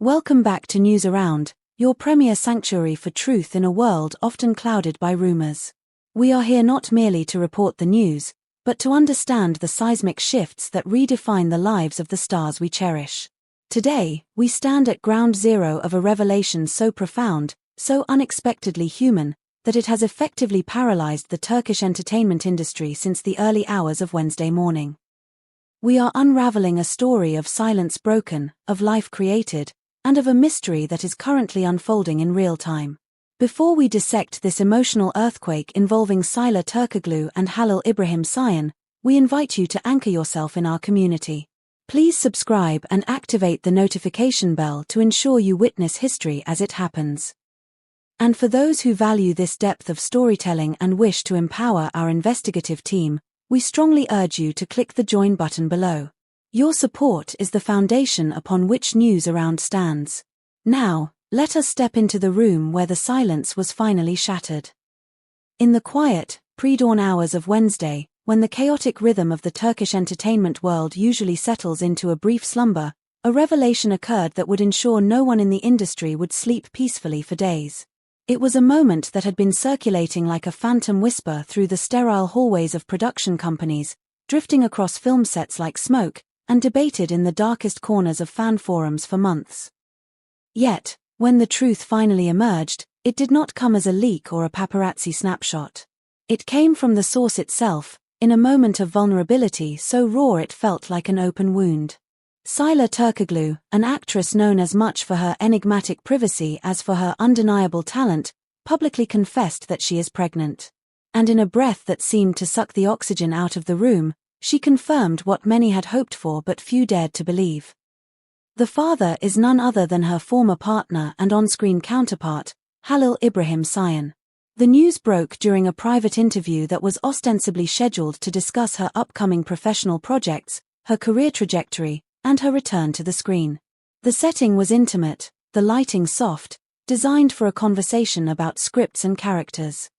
Welcome back to News Around, your premier sanctuary for truth in a world often clouded by rumors. We are here not merely to report the news, but to understand the seismic shifts that redefine the lives of the stars we cherish. Today, we stand at ground zero of a revelation so profound, so unexpectedly human, that it has effectively paralyzed the Turkish entertainment industry since the early hours of Wednesday morning. We are unraveling a story of silence broken, of life created, and of a mystery that is currently unfolding in real time. Before we dissect this emotional earthquake involving Sıla Türkoğlu and Halil İbrahim Sayan, we invite you to anchor yourself in our community. Please subscribe and activate the notification bell to ensure you witness history as it happens. And for those who value this depth of storytelling and wish to empower our investigative team, we strongly urge you to click the join button below. Your support is the foundation upon which News Around stands. Now, let us step into the room where the silence was finally shattered. In the quiet, pre-dawn hours of Wednesday, when the chaotic rhythm of the Turkish entertainment world usually settles into a brief slumber, a revelation occurred that would ensure no one in the industry would sleep peacefully for days. It was a moment that had been circulating like a phantom whisper through the sterile hallways of production companies, drifting across film sets like smoke, and debated in the darkest corners of fan forums for months. Yet, when the truth finally emerged, it did not come as a leak or a paparazzi snapshot. It came from the source itself, in a moment of vulnerability so raw it felt like an open wound. Sıla Türkoğlu, an actress known as much for her enigmatic privacy as for her undeniable talent, publicly confessed that she is pregnant. And in a breath that seemed to suck the oxygen out of the room, she confirmed what many had hoped for but few dared to believe. The father is none other than her former partner and on-screen counterpart, Halil İbrahim Sayan. The news broke during a private interview that was ostensibly scheduled to discuss her upcoming professional projects, her career trajectory, and her return to the screen. The setting was intimate, the lighting soft, designed for a conversation about scripts and characters.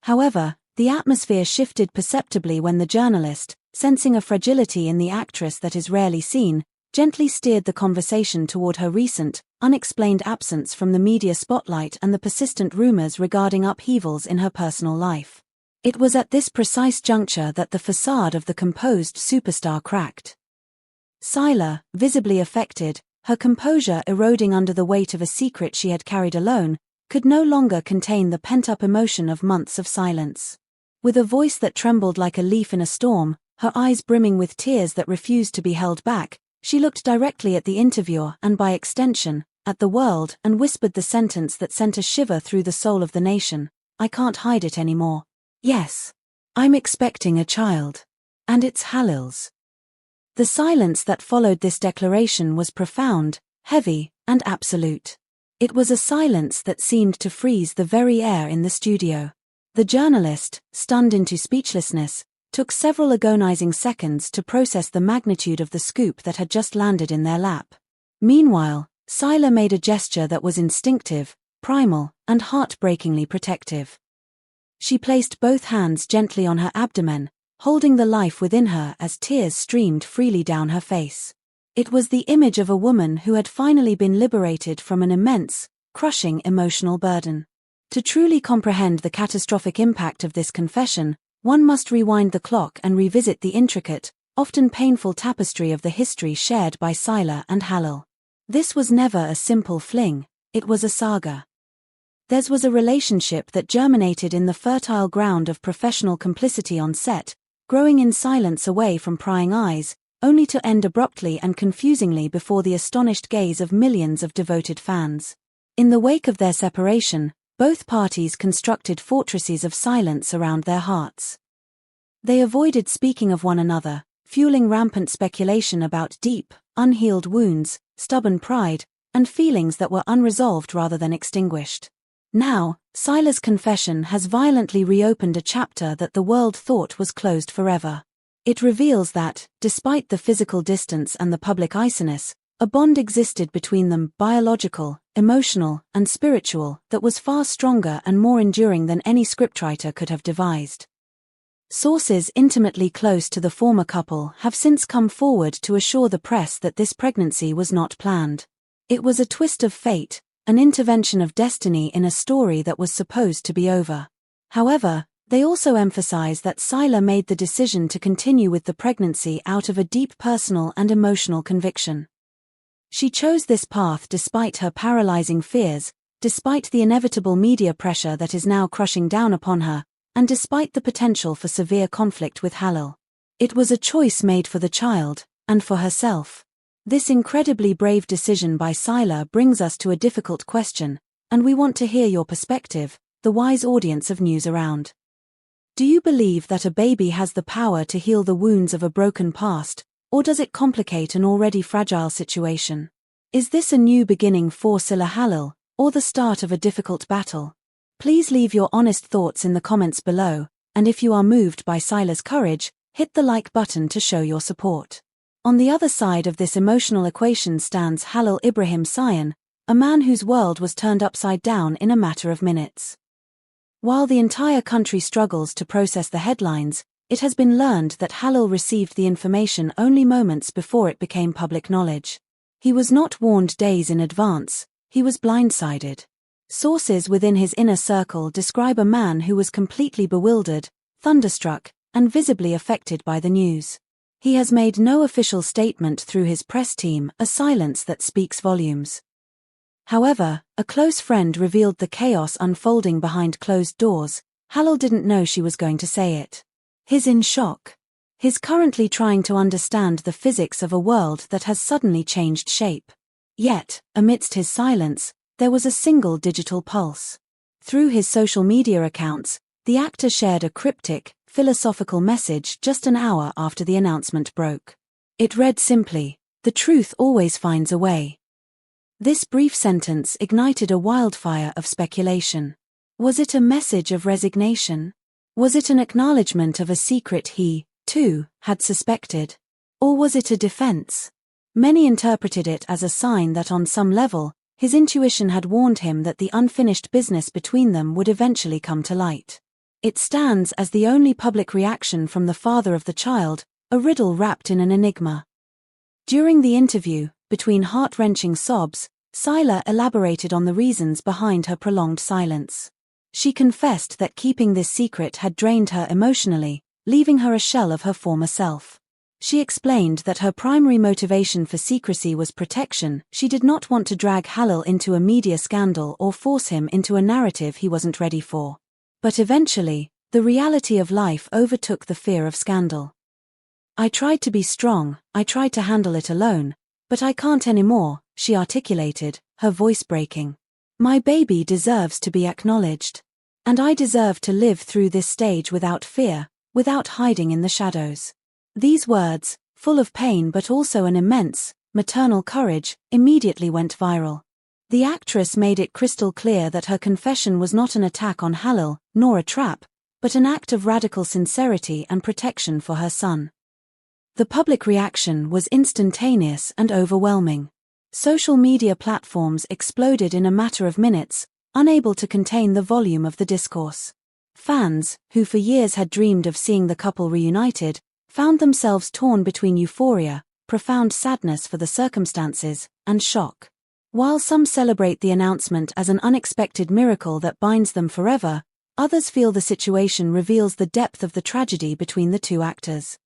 However, the atmosphere shifted perceptibly when the journalist, sensing a fragility in the actress that is rarely seen, gently steered the conversation toward her recent, unexplained absence from the media spotlight and the persistent rumors regarding upheavals in her personal life. It was at this precise juncture that the facade of the composed superstar cracked. Sıla, visibly affected, her composure eroding under the weight of a secret she had carried alone, could no longer contain the pent-up emotion of months of silence. With a voice that trembled like a leaf in a storm, her eyes brimming with tears that refused to be held back, she looked directly at the interviewer and by extension, at the world, and whispered the sentence that sent a shiver through the soul of the nation: "I can't hide it anymore. Yes. I'm expecting a child. And it's Halil's." The silence that followed this declaration was profound, heavy, and absolute. It was a silence that seemed to freeze the very air in the studio. The journalist, stunned into speechlessness, took several agonizing seconds to process the magnitude of the scoop that had just landed in their lap. Meanwhile, Sıla made a gesture that was instinctive, primal, and heartbreakingly protective. She placed both hands gently on her abdomen, holding the life within her as tears streamed freely down her face. It was the image of a woman who had finally been liberated from an immense, crushing emotional burden. To truly comprehend the catastrophic impact of this confession, one must rewind the clock and revisit the intricate, often painful tapestry of the history shared by Sıla and Halil. This was never a simple fling, it was a saga. Theirs was a relationship that germinated in the fertile ground of professional complicity on set, growing in silence away from prying eyes, only to end abruptly and confusingly before the astonished gaze of millions of devoted fans. In the wake of their separation, both parties constructed fortresses of silence around their hearts. They avoided speaking of one another, fueling rampant speculation about deep, unhealed wounds, stubborn pride, and feelings that were unresolved rather than extinguished. Now, Sıla's confession has violently reopened a chapter that the world thought was closed forever. It reveals that, despite the physical distance and the public iciness, a bond existed between them, biological, emotional, and spiritual, that was far stronger and more enduring than any scriptwriter could have devised. Sources intimately close to the former couple have since come forward to assure the press that this pregnancy was not planned. It was a twist of fate, an intervention of destiny in a story that was supposed to be over. However, they also emphasize that Sıla made the decision to continue with the pregnancy out of a deep personal and emotional conviction. She chose this path despite her paralyzing fears, despite the inevitable media pressure that is now crushing down upon her, and despite the potential for severe conflict with Halil. It was a choice made for the child, and for herself. This incredibly brave decision by Sıla brings us to a difficult question, and we want to hear your perspective, the wise audience of News Around. Do you believe that a baby has the power to heal the wounds of a broken past, or does it complicate an already fragile situation? Is this a new beginning for Sıla Halil, or the start of a difficult battle? Please leave your honest thoughts in the comments below, and if you are moved by Sıla's courage, hit the like button to show your support. On the other side of this emotional equation stands Halil Ibrahim Sayan, a man whose world was turned upside down in a matter of minutes. While the entire country struggles to process the headlines, it has been learned that Halil received the information only moments before it became public knowledge. He was not warned days in advance, he was blindsided. Sources within his inner circle describe a man who was completely bewildered, thunderstruck, and visibly affected by the news. He has made no official statement through his press team, a silence that speaks volumes. However, a close friend revealed the chaos unfolding behind closed doors. Halil didn't know she was going to say it. He's in shock. He's currently trying to understand the physics of a world that has suddenly changed shape. Yet, amidst his silence, there was a single digital pulse. Through his social media accounts, the actor shared a cryptic, philosophical message just an hour after the announcement broke. It read simply, "The truth always finds a way." This brief sentence ignited a wildfire of speculation. Was it a message of resignation? Was it an acknowledgement of a secret he, too, had suspected? Or was it a defense? Many interpreted it as a sign that on some level, his intuition had warned him that the unfinished business between them would eventually come to light. It stands as the only public reaction from the father of the child, a riddle wrapped in an enigma. During the interview, between heart-wrenching sobs, Sıla elaborated on the reasons behind her prolonged silence. She confessed that keeping this secret had drained her emotionally, leaving her a shell of her former self. She explained that her primary motivation for secrecy was protection. She did not want to drag Halil into a media scandal or force him into a narrative he wasn't ready for. But eventually, the reality of life overtook the fear of scandal. "I tried to be strong, I tried to handle it alone, but I can't anymore," she articulated, her voice breaking. "My baby deserves to be acknowledged. And I deserve to live through this stage without fear, without hiding in the shadows." These words, full of pain but also an immense, maternal courage, immediately went viral. The actress made it crystal clear that her confession was not an attack on Halil, nor a trap, but an act of radical sincerity and protection for her son. The public reaction was instantaneous and overwhelming. Social media platforms exploded in a matter of minutes, unable to contain the volume of the discourse. Fans, who for years had dreamed of seeing the couple reunited, found themselves torn between euphoria, profound sadness for the circumstances, and shock. While some celebrate the announcement as an unexpected miracle that binds them forever, others feel the situation reveals the depth of the tragedy between the two actors.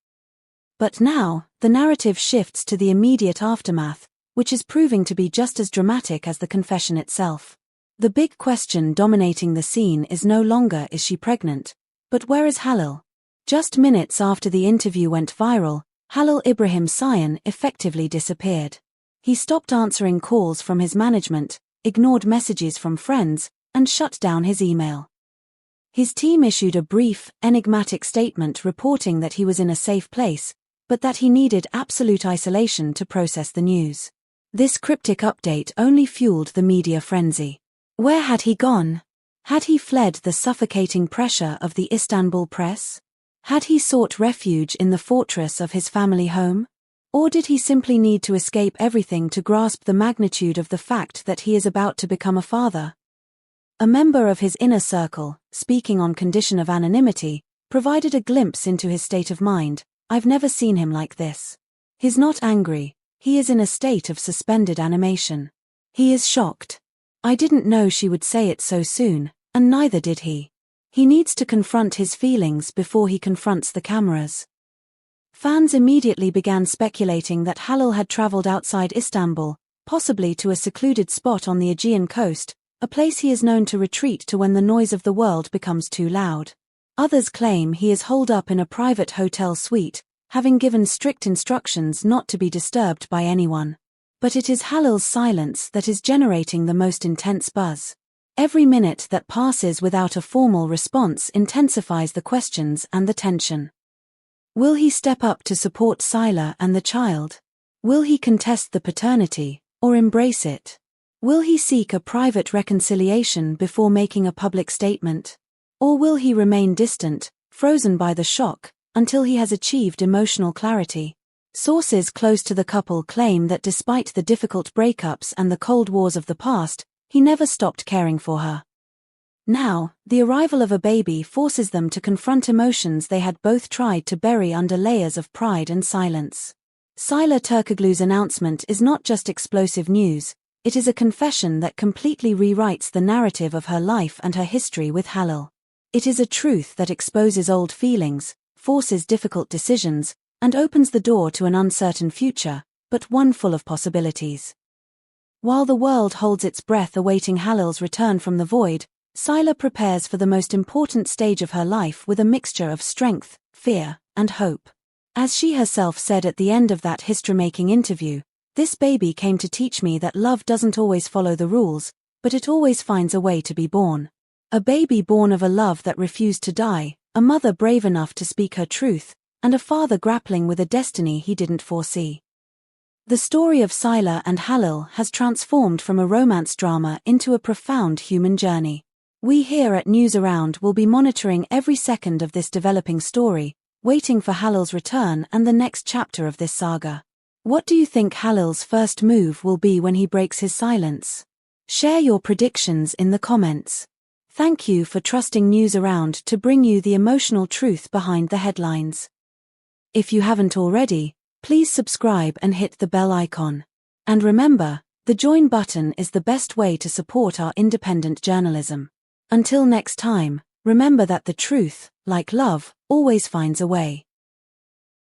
But now, the narrative shifts to the immediate aftermath, which is proving to be just as dramatic as the confession itself. The big question dominating the scene is no longer is she pregnant, but where is Halil? Just minutes after the interview went viral, Halil Ibrahim Sayan effectively disappeared. He stopped answering calls from his management, ignored messages from friends, and shut down his email. His team issued a brief, enigmatic statement reporting that he was in a safe place, but that he needed absolute isolation to process the news. This cryptic update only fueled the media frenzy. Where had he gone? Had he fled the suffocating pressure of the Istanbul press? Had he sought refuge in the fortress of his family home? Or did he simply need to escape everything to grasp the magnitude of the fact that he is about to become a father? A member of his inner circle, speaking on condition of anonymity, provided a glimpse into his state of mind. "I've never seen him like this. He's not angry, he is in a state of suspended animation. He is shocked. I didn't know she would say it so soon, and neither did he. He needs to confront his feelings before he confronts the cameras. Fans immediately began speculating that Halil had traveled outside Istanbul, possibly to a secluded spot on the Aegean coast, a place he is known to retreat to when the noise of the world becomes too loud. Others claim he is holed up in a private hotel suite, having given strict instructions not to be disturbed by anyone. But it is Halil's silence that is generating the most intense buzz. Every minute that passes without a formal response intensifies the questions and the tension. Will he step up to support Sıla and the child? Will he contest the paternity, or embrace it? Will he seek a private reconciliation before making a public statement? Or will he remain distant, frozen by the shock, until he has achieved emotional clarity? Sources close to the couple claim that despite the difficult breakups and the Cold Wars of the past, he never stopped caring for her. Now, the arrival of a baby forces them to confront emotions they had both tried to bury under layers of pride and silence. Sıla Türkoğlu's announcement is not just explosive news, it is a confession that completely rewrites the narrative of her life and her history with Halil. It is a truth that exposes old feelings, forces difficult decisions, and opens the door to an uncertain future, but one full of possibilities. While the world holds its breath awaiting Halil's return from the void, Sıla prepares for the most important stage of her life with a mixture of strength, fear, and hope. As she herself said at the end of that history-making interview, "This baby came to teach me that love doesn't always follow the rules, but it always finds a way to be born. A baby born of a love that refused to die, a mother brave enough to speak her truth, and a father grappling with a destiny he didn't foresee." The story of Sıla and Halil has transformed from a romance drama into a profound human journey. We here at News Around will be monitoring every second of this developing story, waiting for Halil's return and the next chapter of this saga. What do you think Halil's first move will be when he breaks his silence? Share your predictions in the comments. Thank you for trusting News Around to bring you the emotional truth behind the headlines. If you haven't already, please subscribe and hit the bell icon. And remember, the join button is the best way to support our independent journalism. Until next time, remember that the truth, like love, always finds a way.